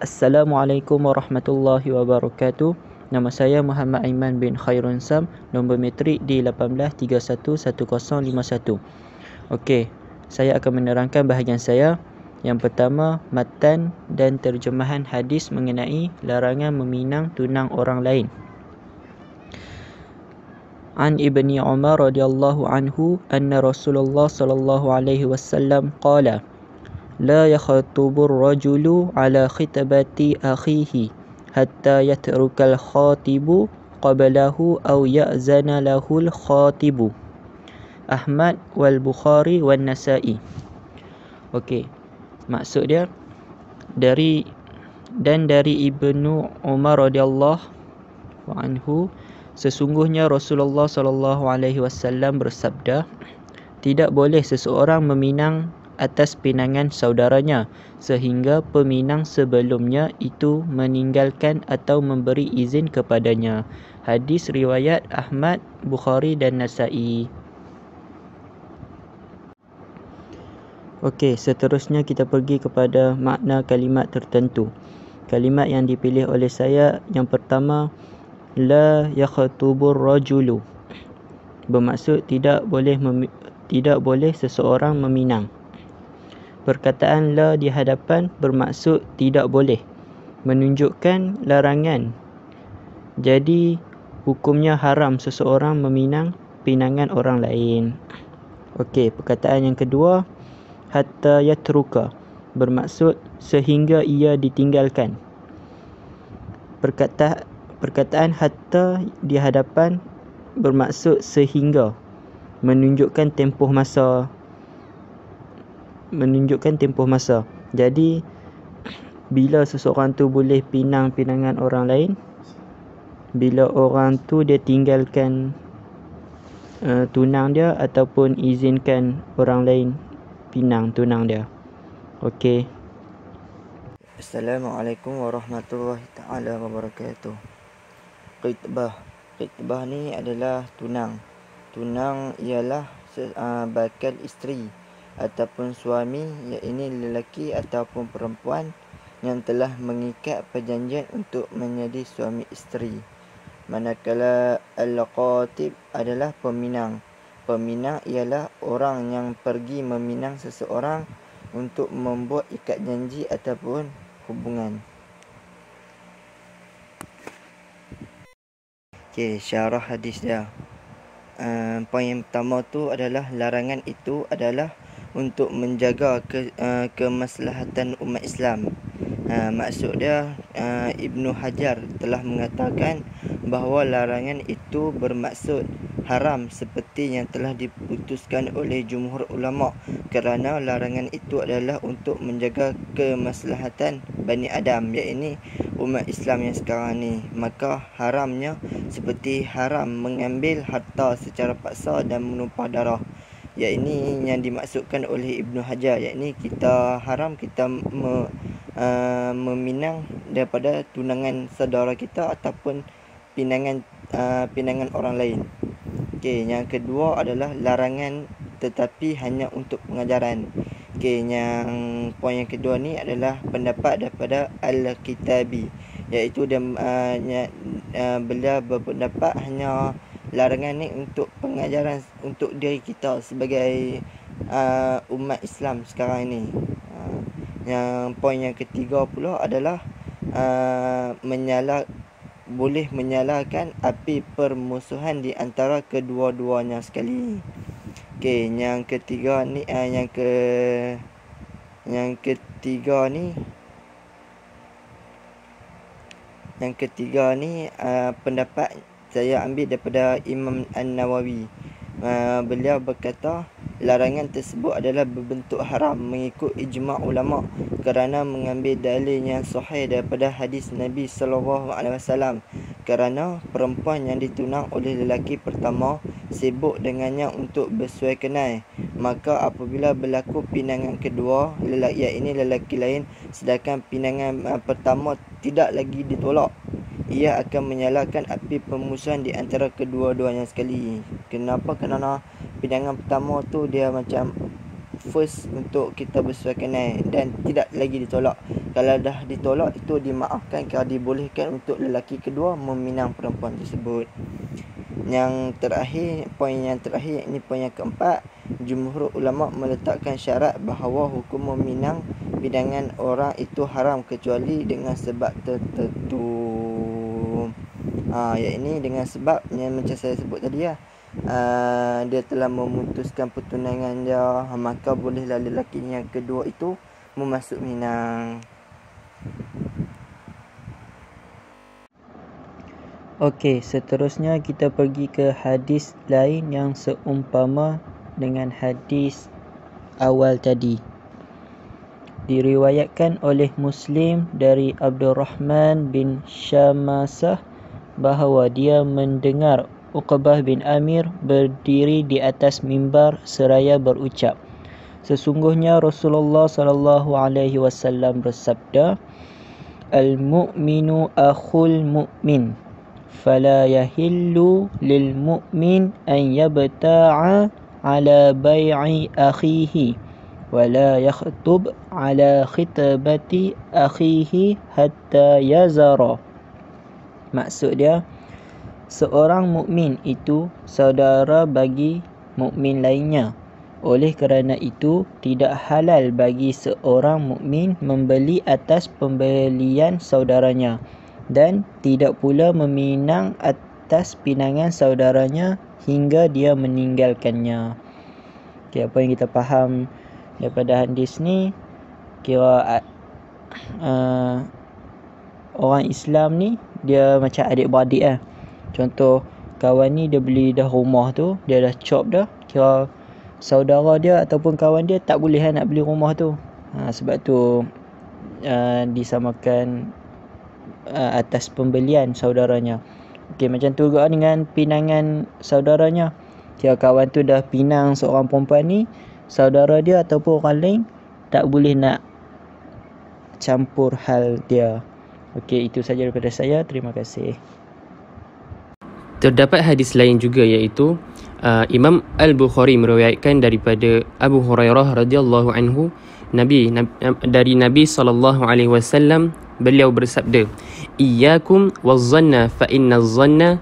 Assalamualaikum warahmatullahi wabarakatuh. Nama saya Muhammad Aiman bin Khairun Sam, nombor metrik D 18311051. Okey, saya akan menerangkan bahagian saya. Yang pertama, matan dan terjemahan hadis mengenai larangan meminang tunang orang lain. An Ibni Umar radhiyallahu anhu anna Rasulullah sallallahu alaihi wasallam qala لا يخطب الرجل على خطبة أخيه حتى يترك الخاطب قبله أو يأذن له الخاطب. Ahmad wal Bukhari wan Nasa'i. Okey, maksud dia dari Ibnu Umar radhiyallahu anhu, sesungguhnya Rasulullah sallallahu alaihi wasallam bersabda, tidak boleh seseorang meminang atas pinangan saudaranya sehingga peminang sebelumnya itu meninggalkan atau memberi izin kepadanya. Hadis riwayat Ahmad, Bukhari dan Nasa'i. Okey, seterusnya kita pergi kepada makna kalimat tertentu. Kalimat yang dipilih oleh saya yang pertama, la yakhtubur rajulu, bermaksud tidak boleh seseorang meminang. Perkataan la di hadapan bermaksud tidak boleh, menunjukkan larangan. Jadi hukumnya haram seseorang meminang pinangan orang lain. Okey, perkataan yang kedua, hatta yatruka, bermaksud sehingga ia ditinggalkan. Perkataan hatta di hadapan bermaksud sehingga, menunjukkan tempoh masa. Jadi bila seseorang tu boleh pinang pinangan orang lain, bila orang tu dia tinggalkan tunang dia ataupun izinkan orang lain pinang tunang dia. Okey. Assalamualaikum warahmatullahi taala wabarakatuh. Khitbah ni adalah tunang. Tunang ialah bakal isteri ataupun suami, iaitu lelaki ataupun perempuan yang telah mengikat perjanjian untuk menjadi suami isteri. Manakala al-khatib adalah peminang. Peminang ialah orang yang pergi meminang seseorang untuk membuat ikat janji ataupun hubungan. Okey, syarah hadis dia. Poin yang pertama tu adalah larangan itu adalah untuk menjaga kemaslahatan umat Islam. Maksud dia, Ibnu Hajar telah mengatakan bahawa larangan itu bermaksud haram seperti yang telah diputuskan oleh jumhur ulama, kerana larangan itu adalah untuk menjaga kemaslahatan Bani Adam, iaitu umat Islam yang sekarang ni. Maka haramnya seperti haram mengambil harta secara paksa dan menumpah darah. Ini yang dimaksudkan oleh Ibnu Hajar, iaitu kita haram kita meminang daripada tunangan saudara kita ataupun pinangan orang lain. Okey, yang kedua adalah larangan tetapi hanya untuk pengajaran. Okey, yang poin yang kedua ni adalah pendapat daripada Al-Kitabi, iaitu beliau berpendapat hanya larangan ni untuk pengajaran untuk diri kita sebagai umat Islam sekarang ini. Yang poin yang ketiga pula adalah boleh menyalakan api permusuhan di antara kedua-duanya sekali. Okey, yang ketiga ni pendapat saya ambil daripada Imam An-Nawawi. Beliau berkata larangan tersebut adalah berbentuk haram mengikut ijma' ulama, kerana mengambil dalil yang sahih daripada hadis Nabi SAW, kerana perempuan yang ditunang oleh lelaki pertama sibuk dengannya untuk bersuai kenal. Maka apabila berlaku pinangan kedua, iaitu lelaki lain, sedangkan pinangan pertama tidak lagi ditolak, ia akan menyalakan api permusuhan di antara kedua-duanya sekali. Kenapa? Kerana pinangan pertama tu dia macam first untuk kita bersuai kenal dan tidak lagi ditolak. Kalau dah ditolak, itu dimaafkan kerana dibolehkan untuk lelaki kedua meminang perempuan tersebut. Yang terakhir, poin yang terakhir, ini poin yang keempat, jumhur ulama meletakkan syarat bahawa hukum meminang bidangan orang itu haram kecuali dengan sebab tertentu. Ini dengan sebab yang macam saya sebut tadi lah. Dia telah memutuskan pertunangan dia, maka bolehlah lelaki yang kedua itu memasuk minang. Okey, seterusnya kita pergi ke hadis lain yang seumpama dengan hadis awal tadi. Diriwayatkan oleh Muslim dari Abdurrahman bin Syamasah bahawa dia mendengar Uqbah bin Amir berdiri di atas mimbar seraya berucap, sesungguhnya Rasulullah sallallahu alaihi wasallam bersabda, al-mu'minu akhul mu'min, fala yahillu lil mu'min an yabta'a ala bai'i akhihi wala yakhtub ala khitbati akhihi hatta yazara. Maksud dia, seorang mukmin itu saudara bagi mukmin lainnya. Oleh kerana itu, tidak halal bagi seorang mukmin membeli atas pembelian saudaranya dan tidak pula meminang atas pinangan saudaranya hingga dia meninggalkannya. Okay, apa yang kita faham daripada hadis ni, kira orang Islam ni dia macam adik-beradik lah. Contoh, kawan ni dia beli dah rumah tu, dia dah chop dah, kira saudara dia ataupun kawan dia tak boleh nak beli rumah tu. Sebab tu disamakan atas pembelian saudaranya. Okey, macam tu juga dengan pinangan saudaranya. Kira kawan tu dah pinang seorang perempuan ni, saudara dia ataupun orang lain tak boleh nak campur hal dia. Okey, itu saja daripada saya. Terima kasih. Terdapat hadis lain juga, iaitu Imam Al-Bukhari meriwayatkan daripada Abu Hurairah radhiyallahu anhu, dari Nabi sallallahu alaihi wasallam, beliau bersabda, iyyakum waz-zanna fa inna az-zanna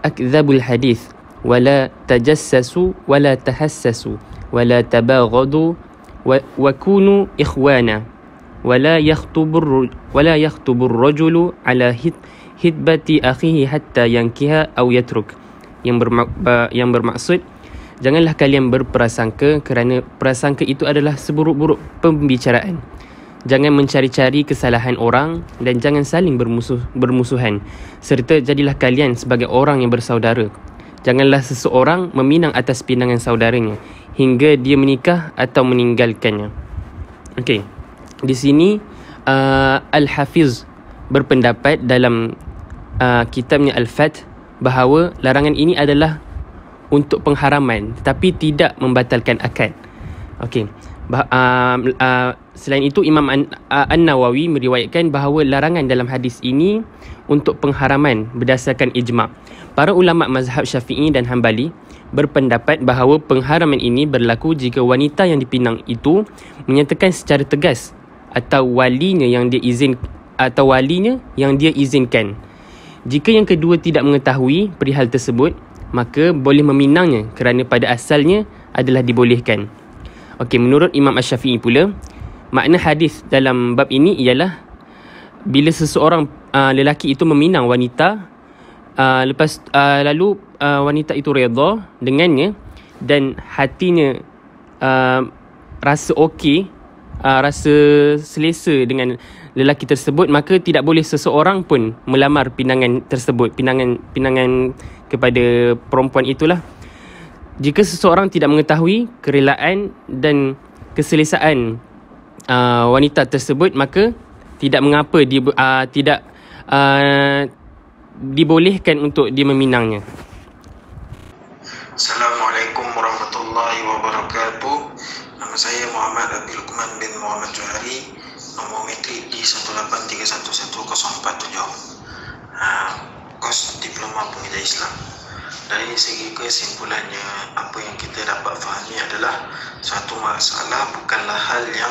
akdzabul hadith wala tajassasu wala tahassasu wala tabaghadu wa kunu ikhwana wala yakhtubur rajulu ala hidbati akhihi hatta yankiha aw yatruk. Yang bermaksud, janganlah kalian berprasangka kerana prasangka itu adalah seburuk-buruk pembicaraan. Jangan mencari-cari kesalahan orang dan jangan saling bermusuhan, serta jadilah kalian sebagai orang yang bersaudara. Janganlah seseorang meminang atas pinangan saudaranya hingga dia menikah atau meninggalkannya. Okey, di sini Al-Hafiz berpendapat dalam kitabnya Al-Fath bahawa larangan ini adalah untuk pengharaman tetapi tidak membatalkan akad. Okey. Selain itu, Imam An-Nawawi meriwayatkan bahawa larangan dalam hadis ini untuk pengharaman berdasarkan ijma'. Para ulama mazhab Syafi'i dan Hanbali berpendapat bahawa pengharaman ini berlaku jika wanita yang dipinang itu menyatakan secara tegas atau walinya yang dia izinkan. Jika yang kedua tidak mengetahui perihal tersebut, maka boleh meminangnya kerana pada asalnya adalah dibolehkan. Okey, menurut Imam Asy-Syafi'i pula, makna hadis dalam bab ini ialah bila seseorang lelaki itu meminang wanita, lalu wanita itu redha dengannya dan hatinya rasa okey, rasa selesa dengan lelaki tersebut, maka tidak boleh seseorang pun melamar pinangan tersebut, pinangan kepada perempuan itulah. Jika seseorang tidak mengetahui kerelaan dan keselesaan wanita tersebut, maka tidak mengapa tidak dibolehkan untuk dia meminangnya. Assalamualaikum warahmatullahi wabarakatuh. Nama saya Muhammad Abdul Lukman bin Muhammad Johari, nombor metrik di 183110470, kos Diploma Pemuda Islam. Dari segi kesimpulannya, apa yang kita dapat fahami adalah suatu masalah bukanlah hal yang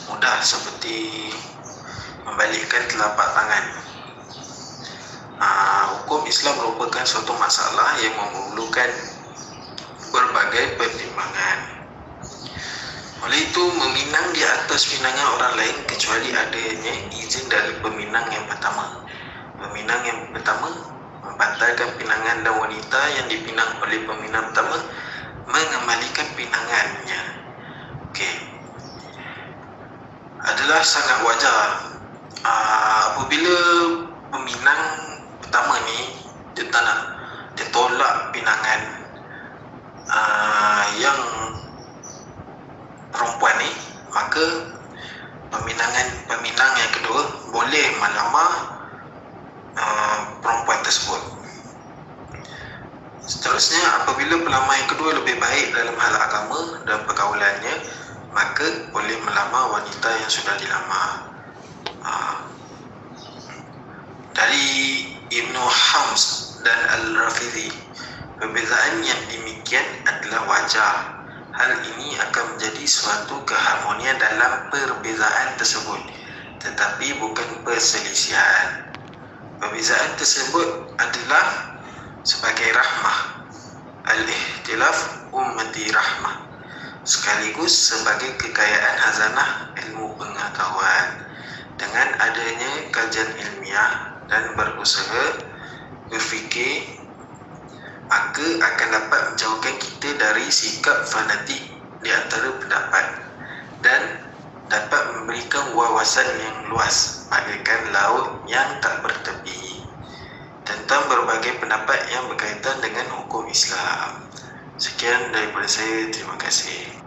mudah seperti membalikkan telapak tangan. Hukum Islam merupakan suatu masalah yang memerlukan berbagai pertimbangan. Oleh itu, meminang di atas pinangan orang lain kecuali adanya izin dari peminang yang pertama. Peminang yang pertama membatalkan pinangan dan wanita yang dipinang oleh peminang pertama mengembalikan pinangannya. Adalah sangat wajar apabila peminang pertama ni dia tak nak, dia tolak pinangan yang perempuan ni, maka peminang yang kedua boleh melamar perempuan tersebut. Seterusnya, apabila pelamar yang kedua lebih baik dalam hal agama dan pergaulannya, maka boleh melamar wanita yang sudah dilamar. Dari Ibnu Hams dan Al-Rafidhi, perbezaan yang demikian adalah wajar. Hal ini akan menjadi suatu keharmonian dalam perbezaan tersebut, tetapi bukan perselisihan. Perbezaan tersebut adalah sebagai rahmah, al-ihtilaf ummati rahmah, sekaligus sebagai kekayaan hazanah ilmu pengetahuan. Dengan adanya kajian ilmiah dan berusaha berfikir, maka akan dapat menjauhkan kita dari sikap fanatik di antara pendapat dan dapat memberikan wawasan yang luas bagaikan laut yang tak bertepi tentang berbagai pendapat yang berkaitan dengan hukum Islam. Sekian daripada saya, terima kasih.